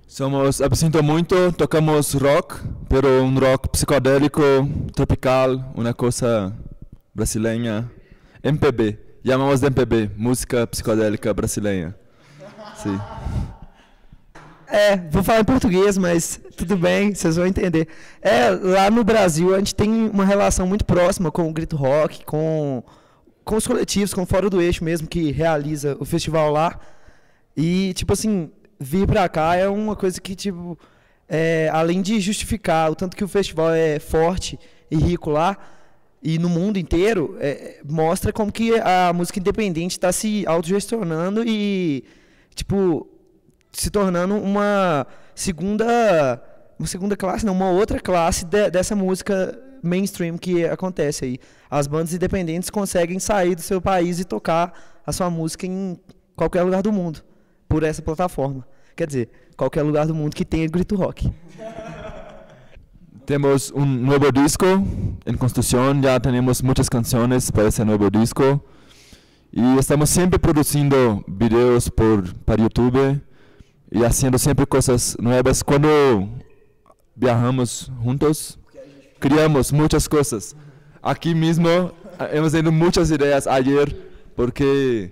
Somos Absinto Muito, tocamos rock, pero un rock psicodélico, tropical, una cosa brasileña. MPB, llamamos de MPB, música psicodélica brasileña. Sim. Vou falar em português, mas tudo bem, vocês vão entender. Lá no Brasil a gente tem uma relação muito próxima com o Grito Rock, com os coletivos, com o Fora do Eixo mesmo, que realiza o festival lá. E, tipo assim, vir pra cá é uma coisa que, tipo, além de justificar o tanto que o festival é forte e rico lá, e no mundo inteiro, mostra como que a música independente está se autogestionando e, tipo, se tornando uma segunda classe, não, uma outra classe dessa música mainstream que acontece aí. As bandas independentes conseguem sair do seu país e tocar a sua música em qualquer lugar do mundo, por essa plataforma. Quer dizer, qualquer lugar do mundo que tenha Grito Rock. Temos um novo disco em construção, já temos muitas canções para esse novo disco. E estamos sempre produzindo vídeos para YouTube e fazendo sempre coisas novas. Quando viajamos juntos, criamos muitas coisas. Aqui mesmo, hemos tenido muitas ideias ayer, porque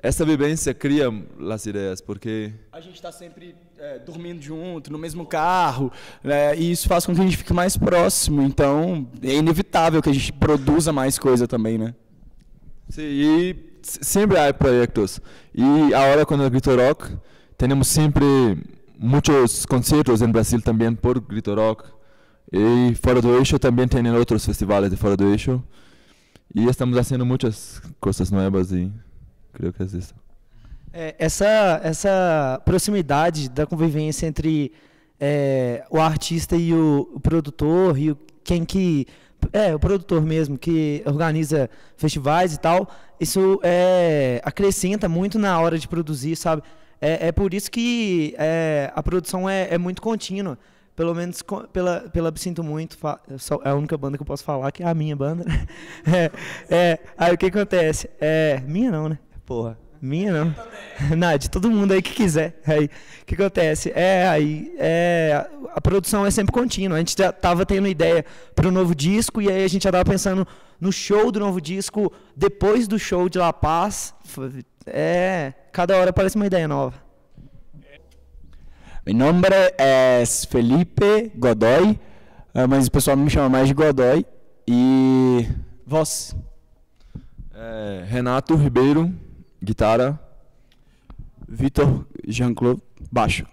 essa vivência cria as ideias, porque a gente está sempre dormindo junto, no mesmo carro, né, e isso faz com que a gente fique mais próximo. Então, é inevitável que a gente produza mais coisa também, né? Sim, e sempre há projetos. E agora, com o Grito Rock, temos sempre muitos concertos em Brasil também por Grito Rock. E Fora do Eixo também tem outros festivais de Fora do Eixo. E estamos fazendo muitas coisas novas e creio que é isso. Essa proximidade da convivência entre o artista e o produtor, e o produtor mesmo, que organiza festivais e tal, isso acrescenta muito na hora de produzir, sabe? É por isso que a produção é muito contínua. Pelo menos pela Absinto Muito, é a única banda que eu posso falar, que é a minha banda, né? Aí o que acontece? Minha não, né? Porra, minha não. Não, de todo mundo aí que quiser. Aí, o que acontece? A produção é sempre contínua. A gente já estava tendo ideia para o novo disco, e aí a gente já estava pensando no show do novo disco, depois do show de La Paz. Cada hora parece uma ideia nova. Meu nome é Felipe Godoy, mas o pessoal me chama mais de Godoy. E voz? Renato Ribeiro, guitarra. Vitor Jean-Claude, baixo.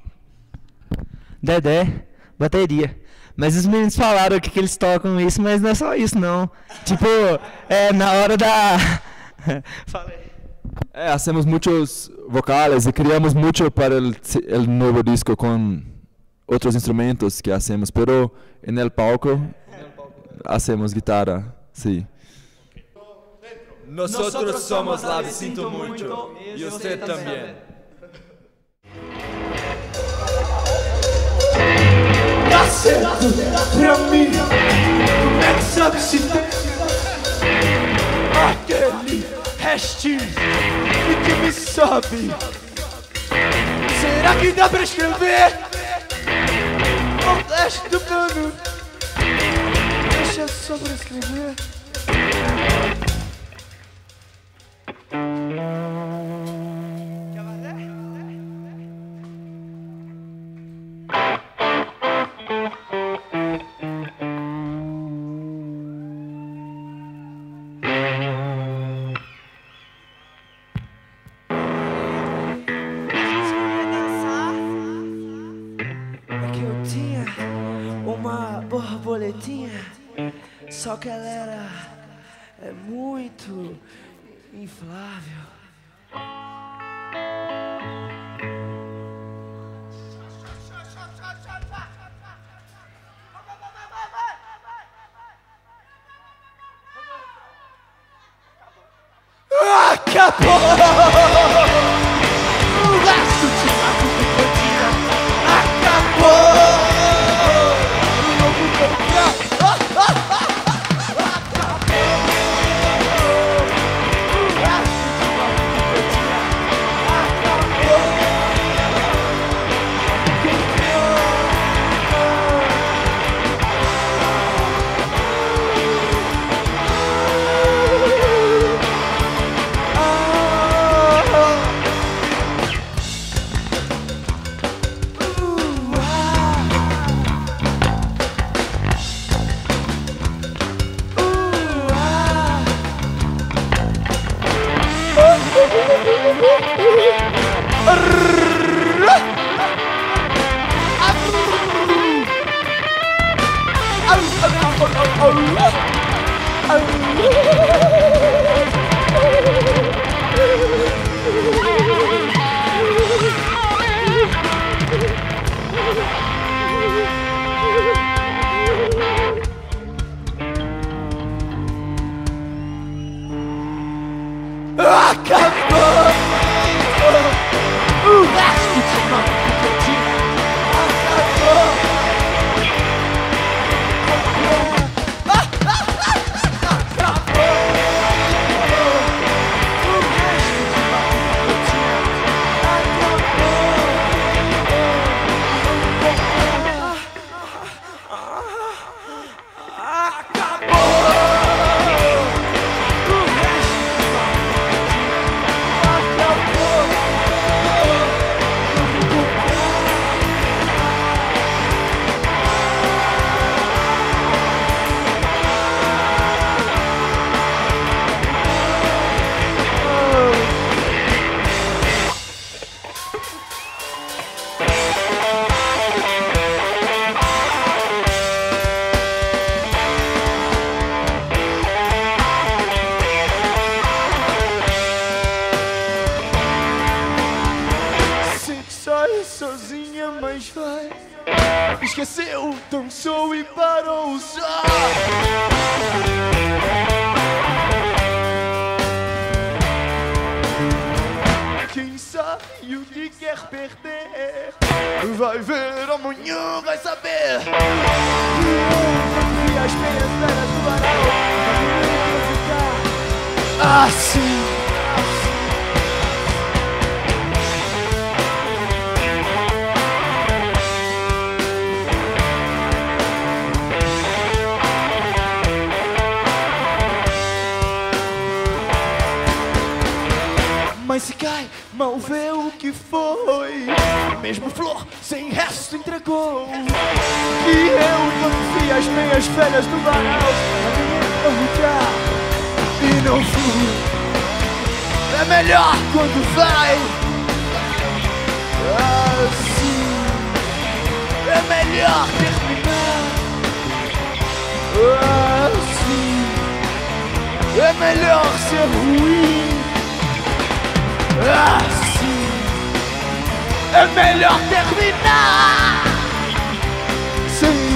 Dedé, bateria. Mas os meninos falaram aqui que eles tocam isso, mas não é só isso, não. Tipo, na hora da... Falei. Hacemos muitos vocales e criamos muito para o novo disco com outros instrumentos que hacemos, pero en el palco hacemos guitarra, sim. Nosotros somos la Absinto Muito e você também. Dá certo pra mim, como é que sabe se tem aquele restinho que me sobe? Será que dá pra escrever o resto do plano? Deixa só pra escrever. Só que ela era muito inflável. Acabou! O resto de lá acabou! Quem Acabou! O resto de uma picadinha acabou! Sozinha, mas vai. Esqueceu, dançou e parou só. Quem sabe o que quer perder vai ver amanhã, vai saber. E as pedras do varal vai ficar assim. Mas se cai, mal vê o que foi. Mesmo flor sem resto entregou. E eu quando vi as meias velhas do varal a lutar e não fui. É melhor quando vai assim. É melhor terminar assim. É melhor ser ruim assim. É melhor terminar. Sim.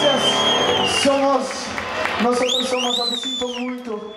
gracias. Nosotros somos, lo siento mucho.